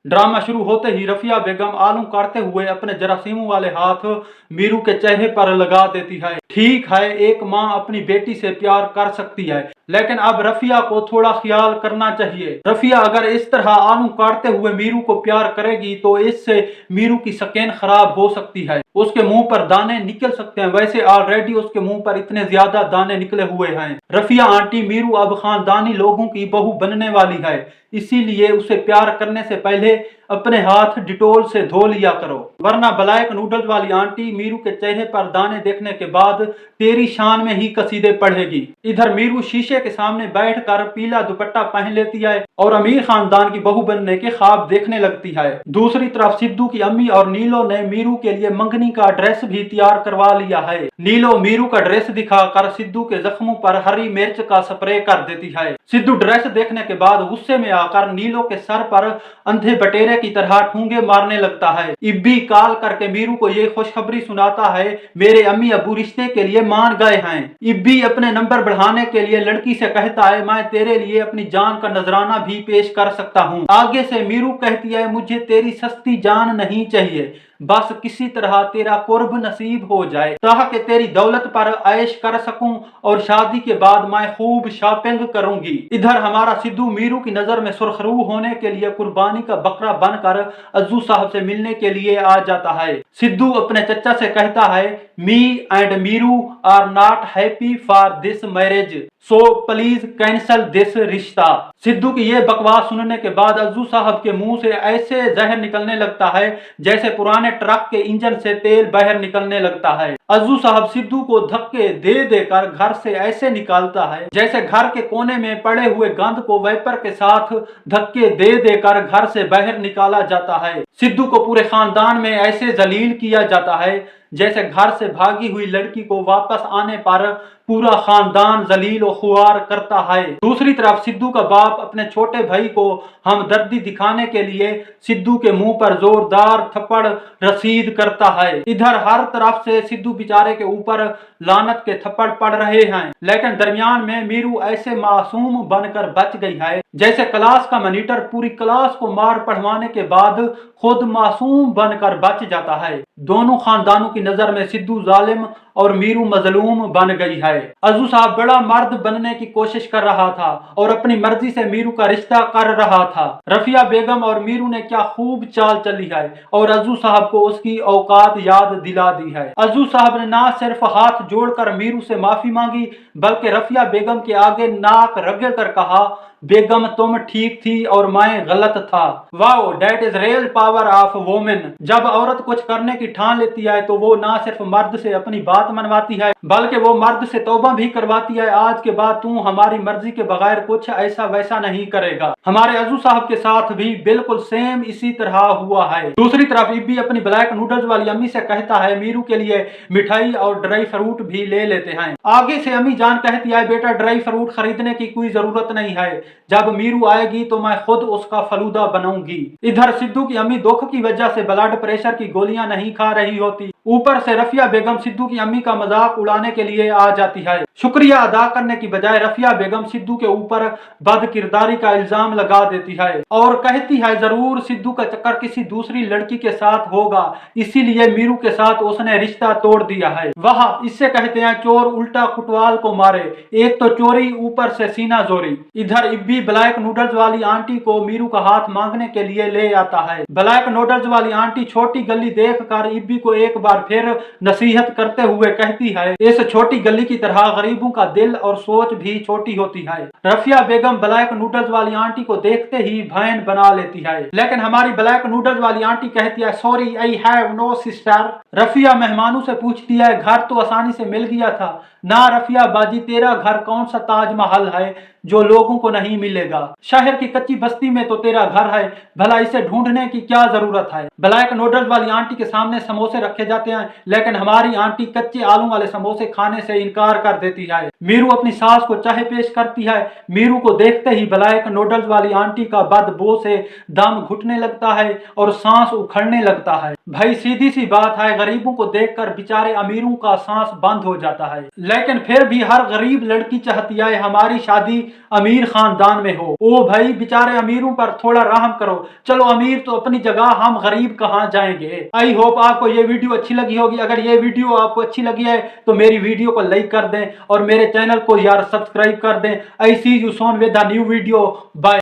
Drama शुरू होते ही रफिया बेगम आलू काटते हुए अपने जरासीमों वाले हाथ मीरू के चेहरे पर लगा देती है। ठीक है, एक माँ अपनी बेटी से प्यार कर सकती है, लेकिन अब रफिया को थोड़ा ख्याल करना चाहिए। रफिया अगर इस तरह आलू काटते हुए मीरू को प्यार करेगी तो इससे मीरू की स्किन खराब हो सकती है, उसके मुंह पर दाने निकल सकते हैं। वैसे ऑलरेडी उसके मुंह पर इतने ज्यादा दाने निकले हुए हैं। रफिया आंटी, मीरू अब खानदानी लोगों की बहू बनने वाली है, इसीलिए उसे प्यार करने से पहले अपने हाथ डिटोल से धो लिया करो, वरना ब्लैक नूडल्स वाली आंटी मीरू के चेहरे पर दाने देखने के बाद तेरी शान में ही कसीदे पढ़ेगी। इधर मीरू शीशे के सामने बैठकर पीला दुपट्टा पहन लेती है और अमीर खानदान की बहू बनने के ख्वाब देखने लगती है। दूसरी तरफ सिद्धू की अम्मी और नीलो ने मीरू के लिए मंगनी का ड्रेस भी तैयार करवा लिया है। नीलो मीरू का ड्रेस दिखाकर सिद्धू के जख्मों पर हरी मिर्च का स्प्रे कर देती है। सिद्धू ड्रेस देखने के बाद गुस्से में आकर नीलो के सर पर अंधे बटेरे की तरह ठूंगे मारने लगता है। इब्बी कॉल करके मीरू को ये खुशखबरी सुनाता है, मेरे अम्मी अबू रिश्ते के लिए मान गए हैं। इब्बी अपने नंबर बढ़ाने के लिए लड़की से कहता है, मैं तेरे लिए अपनी जान का नजराना भी पेश कर सकता हूँ। आगे से मीरू कहती है, मुझे तेरी सस्ती जान नहीं चाहिए, बस किसी तरह तेरा कुर्ब नसीब हो जाए ताकि तेरी दौलत पर ऐश कर सकूं और शादी के बाद मैं खूब शॉपिंग करूंगी। इधर हमारा सिद्धू मीरू की नजर में सुर्खरू होने के लिए कुर्बानी का बकरा बनकर अज्जू साहब से मिलने के लिए आ जाता है। सिद्धू अपने चचा से कहता है, me and Meeru are not happy for this marriage, so please cancel this रिश्ता। सिद्धू की ये बकवास सुनने के बाद अज्जू साहब के मुंह से ऐसे जहर निकलने लगता है जैसे पुराने ट्रक के इंजन से तेल बाहर निकलने लगता है। अज्जू साहब सिद्धू को धक्के दे देकर घर से ऐसे निकालता है जैसे घर के कोने में पड़े हुए गंद को वेपर के साथ धक्के दे देकर घर से बाहर निकाला जाता है। सिद्धू को पूरे खानदान में ऐसे जलील किया जाता है जैसे घर से भागी हुई लड़की को वापस आने पर पूरा खानदान जलील और खुआर करता है। दूसरी तरफ सिद्धू का बाप अपने छोटे भाई को हमदर्दी दिखाने के लिए सिद्धू के मुंह पर जोरदार थप्पड़ रसीद करता है। इधर हर तरफ से सिद्धू बेचारे के ऊपर लानत के थप्पड़ पड़ रहे हैं, लेकिन दरमियान में मीरू ऐसे मासूम बनकर बच गई है जैसे क्लास का मॉनिटर पूरी क्लास को मार पढ़वाने के बाद खुद मासूम बनकर बच जाता है। दोनों खानदानों की नजर में सिद्धू जालिम और मीरू मजलूम बन गई है। अज्जू साहब बड़ा मर्द बनने की कोशिश कर रहा था और अपनी मर्जी से मीरू का रिश्ता कर रहा था। रफिया बेगम और मीरू ने क्या खूब चाल चली है और अज्जू साहब को उसकी औकात याद दिला दी है। अज्जू साहब ने ना सिर्फ हाथ जोड़कर मीरू से माफी मांगी बल्कि रफिया बेगम के आगे नाक रगड़ कर कहा, बेगम तुम ठीक थी और मैं गलत था। Wow, that is real power of women. जब औरत कुछ करने की ठान लेती है तो वो ना सिर्फ मर्द से अपनी बात मनवाती है बल्कि वो मर्द से तौबा भी करवाती है, आज के बाद तू हमारी मर्जी के बगैर कुछ ऐसा वैसा नहीं करेगा। हमारे अज्जू साहब के साथ भी बिल्कुल सेम इसी तरह हुआ है। दूसरी तरफ इब्बी अपनी ब्लैक नूडल्स वाली अम्मी से कहता है, मीरू के लिए मिठाई और ड्राई फ्रूट भी ले लेते हैं। आगे से अम्मी जान कहती है, बेटा ड्राई फ्रूट खरीदने की कोई जरूरत नहीं है, जब मीरू आएगी तो मैं खुद उसका फलूदा बनाऊंगी। इधर सिद्धू की अम्मी दुख की वजह से ब्लड प्रेशर की गोलियां नहीं खा रही होती, ऊपर से रफिया बेगम सिद्धू की अम्मी का मजाक उड़ाने के लिए आ जाती है। शुक्रिया अदा करने की बजाय रफिया बेगम सिद्धू के ऊपर बदकिरदारी का इल्जाम लगा देती है और कहती है, जरूर सिद्धू का चक्कर किसी दूसरी लड़की के साथ होगा, इसीलिए मीरू के साथ उसने रिश्ता तोड़ दिया है। वह इससे कहते हैं, चोर उल्टा कुटवाल को मारे, एक तो चोरी ऊपर से सीना जोरी। इधर इब्बी ब्लैक नूडल्स वाली आंटी को मीरू का हाथ मांगने के लिए ले आता है। ब्लैक नूडल्स वाली आंटी छोटी गली देखकर इब्बी को एक बार फिर नसीहत करते हुए कहती है, इस छोटी गली की तरह गरीबों का दिल और सोच भी छोटी होती है। रफिया बेगम ब्लैक नूडल्स वाली आंटी को देखते ही बहन बना लेती है, लेकिन हमारी ब्लैक नूडल्स वाली आंटी कहती है, sorry I have no sister. Rafia मेहमानों से पूछती है, घर तो आसानी से मिल गया था ना रफिया बाजी, तेरा घर कौन सा ताजमहल है जो लोगों को नहीं मिलेगा, शहर की कच्ची बस्ती में तो तेरा घर है, भला इसे ढूंढने की क्या जरूरत है। ब्लैक नूडल्स वाली आंटी के सामने समोसे रखे जाते हैं, लेकिन हमारी आंटी कच्चे आलू वाले समोसे खाने से इनकार कर देती है। मीरू अपनी सास को चाय पेश करती है, मीरू को देखते ही ब्लैक नूडल्स वाली आंटी का बदबू से दम घुटने लगता है और सांस उखड़ने लगता है। भाई सीधी सी बात है, गरीबों को देखकर बेचारे अमीरों का सांस बंद हो जाता है। लेकिन फिर भी हर गरीब लड़की चाहती है हमारी शादी अमीर खानदान में हो। ओ भाई बेचारे अमीरों पर थोड़ा रहम करो। चलो अमीर तो अपनी जगह, हम गरीब कहाँ जाएंगे। आई होप आपको ये वीडियो अच्छी लगी होगी। अगर ये वीडियो आपको अच्छी लगी है तो मेरी वीडियो को लाइक कर दें और मेरे चैनल को यार सब्सक्राइब कर दें। I see you soon with a new video. Bye.